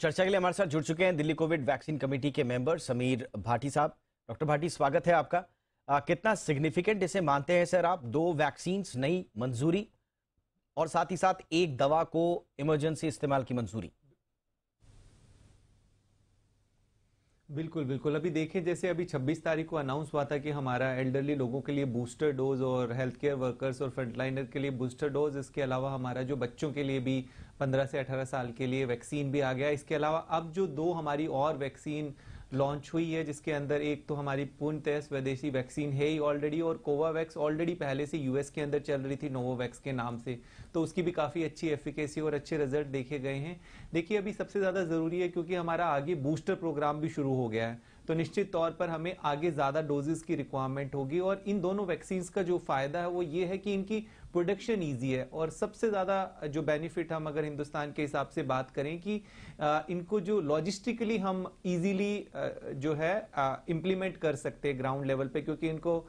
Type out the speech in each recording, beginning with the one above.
चर्चा के लिए हमारे साथ जुड़ चुके हैं दिल्ली कोविड वैक्सीन कमेटी के मेंबर समीर भाटी साहब। डॉक्टर भाटी, स्वागत है आपका। कितना सिग्निफिकेंट इसे मानते हैं सर आप, 2 वैक्सीन्स नई मंजूरी और साथ ही साथ एक दवा को इमरजेंसी इस्तेमाल की मंजूरी? बिल्कुल बिल्कुल। अभी देखें, जैसे अभी 26 तारीख को अनाउंस हुआ था कि हमारा एल्डरली लोगों के लिए बूस्टर डोज और हेल्थ केयर वर्कर्स और फ्रंटलाइनर के लिए बूस्टर डोज, इसके अलावा हमारा जो बच्चों के लिए भी 15 से 18 साल के लिए वैक्सीन भी आ गया। इसके अलावा अब जो 2 हमारी और वैक्सीन लॉन्च हुई है, जिसके अंदर एक तो हमारी पूर्णतः स्वदेशी वैक्सीन है ही ऑलरेडी, और कोवावैक्स ऑलरेडी पहले से यूएस के अंदर चल रही थी नोवोवैक्स के नाम से, तो उसकी भी काफ़ी अच्छी एफिकेसी और अच्छे रिजल्ट देखे गए हैं। देखिए, अभी सबसे ज़्यादा ज़रूरी है क्योंकि हमारा आगे बूस्टर प्रोग्राम भी शुरू हो गया है, तो निश्चित तौर पर हमें आगे ज़्यादा डोजेस की रिक्वायरमेंट होगी। और इन दोनों वैक्सीन्स का जो फ़ायदा है वो ये है कि इनकी प्रोडक्शन ईजी है, और सबसे ज़्यादा जो बेनिफिट हम अगर हिंदुस्तान के हिसाब से बात करें कि इनको जो लॉजिस्टिकली हम इजीली जो है इम्प्लीमेंट कर सकते हैं ग्राउंड लेवल पे, क्योंकि इनको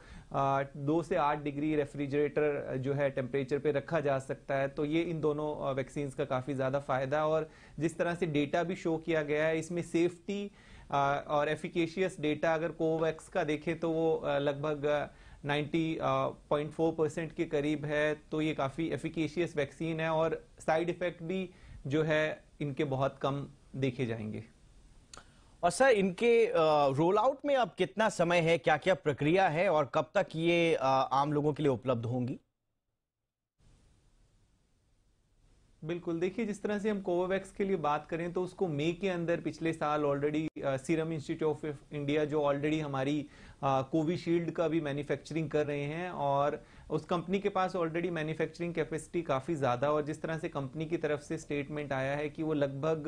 2 से 8 डिग्री रेफ्रिजरेटर जो है टेम्परेचर पे रखा जा सकता है। तो ये इन दोनों वैक्सीन्स का काफ़ी ज़्यादा फ़ायदा है। और जिस तरह से डेटा भी शो किया गया है, इसमें सेफ्टी और एफिकेशियस डेटा अगर कोवैक्स का देखें तो वो लगभग 90.4% के करीब है। तो ये काफ़ी एफिकेशियस वैक्सीन है और साइड इफेक्ट भी जो है इनके बहुत कम देखे जाएंगे। और सर, इनके रोल आउट में अब कितना समय है, क्या क्या प्रक्रिया है और कब तक ये आम लोगों के लिए उपलब्ध होंगी? बिल्कुल, देखिए, जिस तरह से हम कोवोवैक्स के लिए बात करें तो उसको मई के अंदर पिछले साल already serum institute of India जो ऑलरेडी हमारी कोविशील्ड का भी मैन्युफैक्चरिंग कर रहे हैं, और उस कंपनी के पास ऑलरेडी मैन्युफैक्चरिंग कैपेसिटी काफ़ी ज़्यादा, और जिस तरह से कंपनी की तरफ से स्टेटमेंट आया है कि वो लगभग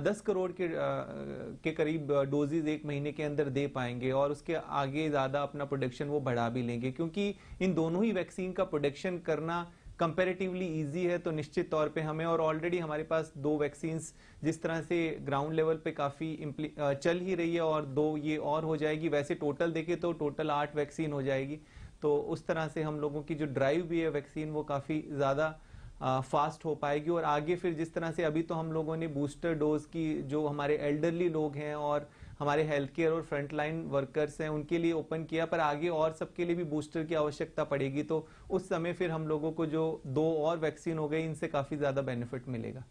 10 करोड़ के करीब डोजेज 1 महीने के अंदर दे पाएंगे, और उसके आगे ज़्यादा अपना प्रोडक्शन वो बढ़ा भी लेंगे, क्योंकि इन दोनों ही वैक्सीन का प्रोडक्शन करना कंपैरेटिवली इजी है। तो निश्चित तौर पे हमें, और ऑलरेडी हमारे पास 2 वैक्सीन्स जिस तरह से ग्राउंड लेवल पे काफ़ी चल ही रही है, और 2 ये और हो जाएगी। वैसे टोटल देखें तो टोटल 8 वैक्सीन हो जाएगी। तो उस तरह से हम लोगों की जो ड्राइव भी है वैक्सीन वो काफ़ी ज़्यादा फास्ट हो पाएगी। और आगे फिर जिस तरह से अभी तो हम लोगों ने बूस्टर डोज की जो हमारे एल्डरली लोग हैं और हमारे हेल्थ केयर और फ्रंटलाइन वर्कर्स हैं उनके लिए ओपन किया, पर आगे और सबके लिए भी बूस्टर की आवश्यकता पड़ेगी। तो उस समय फिर हम लोगों को जो 2 और वैक्सीन हो गई, इनसे काफ़ी ज़्यादा बेनिफिट मिलेगा।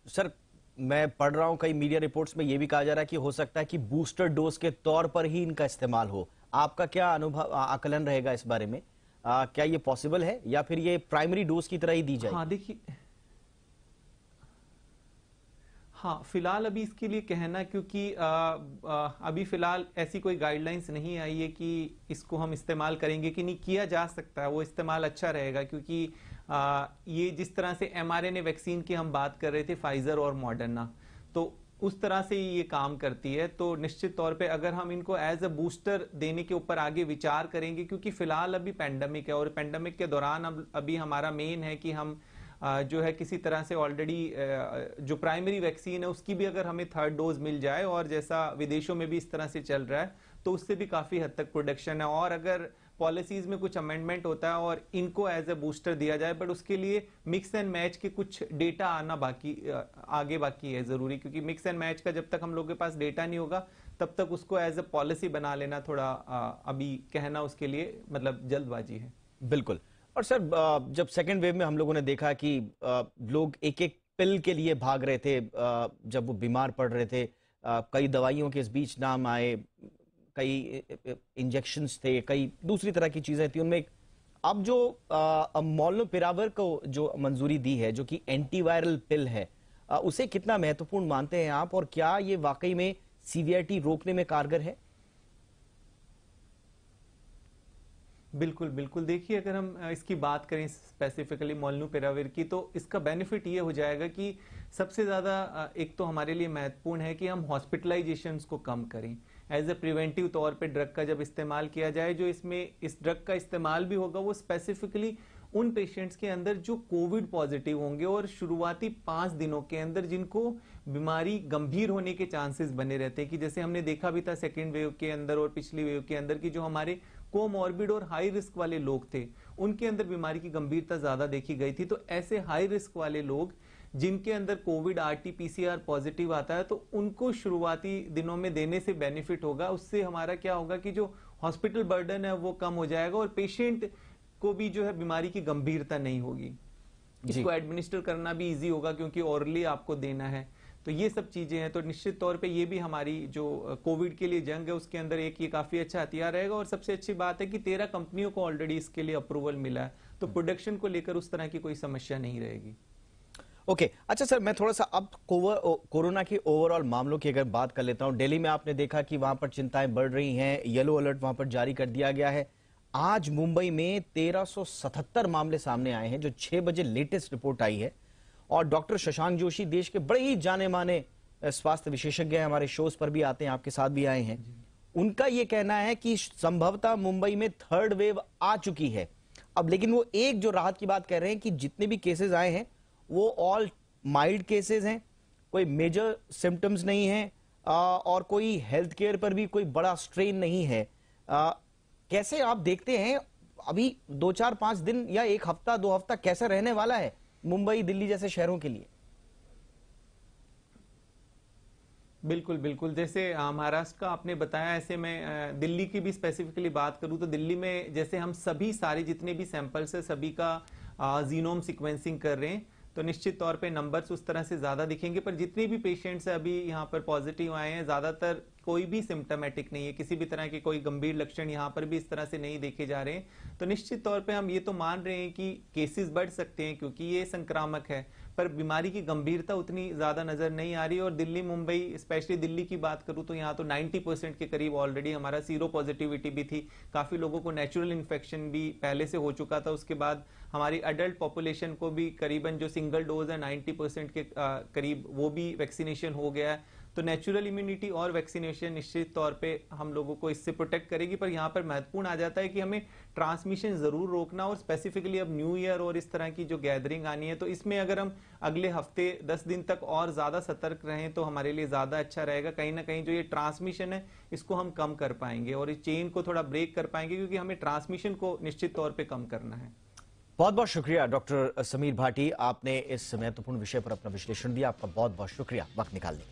सर, मैं पढ़ रहा हूं कई मीडिया रिपोर्ट्स में ये भी कहा जा रहा है कि हो सकता है कि बूस्टर डोज के तौर पर ही इनका इस्तेमाल हो। आपका क्या अनुभव, आकलन रहेगा इस बारे में? क्या ये पॉसिबल है या फिर ये प्राइमरी डोज की तरह ही दी जाए? हाँ, देखिए, हाँ, फिलहाल अभी इसके लिए कहना, क्योंकि अभी फिलहाल ऐसी कोई गाइडलाइंस नहीं आई है कि इसको हम इस्तेमाल करेंगे कि नहीं। किया जा सकता है, वो इस्तेमाल अच्छा रहेगा, क्योंकि ये जिस तरह से mRNA वैक्सीन की हम बात कर रहे थे, फाइजर और मॉडर्ना, तो उस तरह से ये काम करती है। तो निश्चित तौर पे अगर हम इनको एज अ बूस्टर देने के ऊपर आगे विचार करेंगे, क्योंकि फिलहाल अभी पेंडेमिक है, और पेंडेमिक के दौरान अभी हमारा मेन है कि हम जो है किसी तरह से ऑलरेडी जो प्राइमरी वैक्सीन है उसकी भी अगर हमें 3rd डोज मिल जाए, और जैसा विदेशों में भी इस तरह से चल रहा है, तो उससे भी काफ़ी हद तक प्रोडक्शन है। और अगर पॉलिसीज में कुछ अमेंडमेंट होता है और इनको एज ए बूस्टर दिया जाए, बट उसके लिए मिक्स एंड मैच के कुछ डेटा आना आगे बाकी है ज़रूरी, क्योंकि मिक्स एंड मैच का जब तक हम लोग के पास डेटा नहीं होगा तब तक उसको एज ए पॉलिसी बना लेना थोड़ा अभी कहना उसके लिए मतलब जल्दबाजी है। बिल्कुल। और सर, जब सेकेंड वेव में हम लोगों ने देखा कि लोग एक एक पिल के लिए भाग रहे थे, जब वो बीमार पड़ रहे थे, कई दवाइयों के इस बीच नाम आए, कई इंजेक्शंस थे, कई दूसरी तरह की चीजें थी उनमें। अब जो मोलनुपिराविर को जो मंजूरी दी है, जो कि एंटीवायरल पिल है, उसे कितना महत्वपूर्ण मानते हैं आप, और क्या ये वाकई में सीवियरिटी रोकने में कारगर है? बिल्कुल बिल्कुल। देखिए, अगर हम इसकी बात करें स्पेसिफिकली मोलनुपिराविर की, तो इसका बेनिफिट ये हो जाएगा कि सबसे ज़्यादा एक तो हमारे लिए महत्वपूर्ण है कि हम हॉस्पिटलाइजेशंस को कम करें। एज ए प्रिवेंटिव तौर पे ड्रग का जब इस्तेमाल किया जाए, जो इसमें इस ड्रग का इस्तेमाल भी होगा वो स्पेसिफिकली उन पेशेंट्स के अंदर जो कोविड पॉजिटिव होंगे और शुरुआती 5 दिनों के अंदर जिनको बीमारी गंभीर होने के चांसेस बने रहते हैं, कि जैसे हमने देखा भी था सेकेंड वेव के अंदर और पिछली वेव के अंदर की जो हमारे कोमॉर्बिड और हाई रिस्क वाले लोग थे उनके अंदर बीमारी की गंभीरता ज्यादा देखी गई थी। तो ऐसे हाई रिस्क वाले लोग जिनके अंदर कोविड RT-PCR पॉजिटिव आता है तो उनको शुरुआती दिनों में देने से बेनिफिट होगा। उससे हमारा क्या होगा कि जो हॉस्पिटल बर्डन है वो कम हो जाएगा और पेशेंट को भी जो है बीमारी की गंभीरता नहीं होगी। इसको एडमिनिस्टर करना भी इजी होगा क्योंकि ओरली आपको देना है। तो ये सब चीजें हैं, तो निश्चित तौर पे ये भी हमारी जो कोविड के लिए जंग है उसके अंदर एक ये काफी अच्छा हथियार रहेगा। और सबसे अच्छी बात है कि 13 कंपनियों को ऑलरेडी इसके लिए अप्रूवल मिला है, तो प्रोडक्शन को लेकर उस तरह की कोई समस्या नहीं रहेगी। ओके अच्छा सर, मैं थोड़ा सा अब कोरोना के ओवरऑल मामलों की अगर बात कर लेता हूं। दिल्ली में आपने देखा कि वहां पर चिंताएं बढ़ रही हैं, येलो अलर्ट वहां पर जारी कर दिया गया है। आज मुंबई में 1377 मामले सामने आए हैं, जो 6 बजे लेटेस्ट रिपोर्ट आई है। और डॉक्टर शशांक जोशी देश के बड़े ही जाने माने स्वास्थ्य विशेषज्ञ हैं, हमारे शोज पर भी आते हैं, आपके साथ भी आए हैं। उनका यह कहना है कि संभवतः मुंबई में थर्ड वेव आ चुकी है अब। लेकिन वो एक जो राहत की बात कह रहे हैं कि जितने भी केसेस आए हैं वो ऑल माइल्ड केसेस हैं, कोई मेजर सिम्टम्स नहीं है और कोई हेल्थ केयर पर भी कोई बड़ा स्ट्रेन नहीं है। कैसे आप देखते हैं अभी 2-4-5 दिन या एक हफ्ता 2 हफ्ता कैसा रहने वाला है मुंबई दिल्ली जैसे शहरों के लिए? बिल्कुल बिल्कुल, जैसे महाराष्ट्र का आपने बताया, ऐसे मैं दिल्ली की भी स्पेसिफिकली बात करूं तो दिल्ली में जैसे हम सभी सारे जितने भी सैंपल्स है सभी का जीनोम सीक्वेंसिंग कर रहे हैं, तो निश्चित तौर पे नंबर्स उस तरह से ज्यादा दिखेंगे। पर जितने भी पेशेंट्स अभी यहाँ पर पॉजिटिव आए हैं ज्यादातर कोई भी सिम्टोमेटिक नहीं है, किसी भी तरह के कोई गंभीर लक्षण यहाँ पर भी इस तरह से नहीं देखे जा रहे हैं। तो निश्चित तौर पे हम ये तो मान रहे हैं कि केसेस बढ़ सकते हैं क्योंकि ये संक्रामक है, पर बीमारी की गंभीरता उतनी ज्यादा नजर नहीं आ रही। और दिल्ली मुंबई स्पेशली दिल्ली की बात करूं तो यहाँ तो 90% के करीब ऑलरेडी हमारा सीरो पॉजिटिविटी भी थी। काफी लोगों को नेचुरल इन्फेक्शन भी पहले से हो चुका था। उसके बाद हमारी अडल्ट पॉपुलेशन को भी करीबन जो सिंगल डोज है 90% के करीब वो भी वैक्सीनेशन हो गया है। तो नेचुरल इम्यूनिटी और वैक्सीनेशन निश्चित तौर पे हम लोगों को इससे प्रोटेक्ट करेगी। पर यहाँ पर महत्वपूर्ण आ जाता है कि हमें ट्रांसमिशन जरूर रोकना, और स्पेसिफिकली अब न्यू ईयर और इस तरह की जो गैदरिंग आनी है तो इसमें अगर हम अगले हफ्ते 10 दिन तक और ज्यादा सतर्क रहें तो हमारे लिए ज्यादा अच्छा रहेगा। कहीं ना कहीं जो ये ट्रांसमिशन है इसको हम कम कर पाएंगे और इस चेन को थोड़ा ब्रेक कर पाएंगे, क्योंकि हमें ट्रांसमिशन को निश्चित तौर पर कम करना है। बहुत बहुत शुक्रिया डॉक्टर समीर भाटी, आपने इस महत्वपूर्ण विषय पर अपना विश्लेषण दिया। आपका बहुत बहुत शुक्रिया वक्त निकालने के लिए।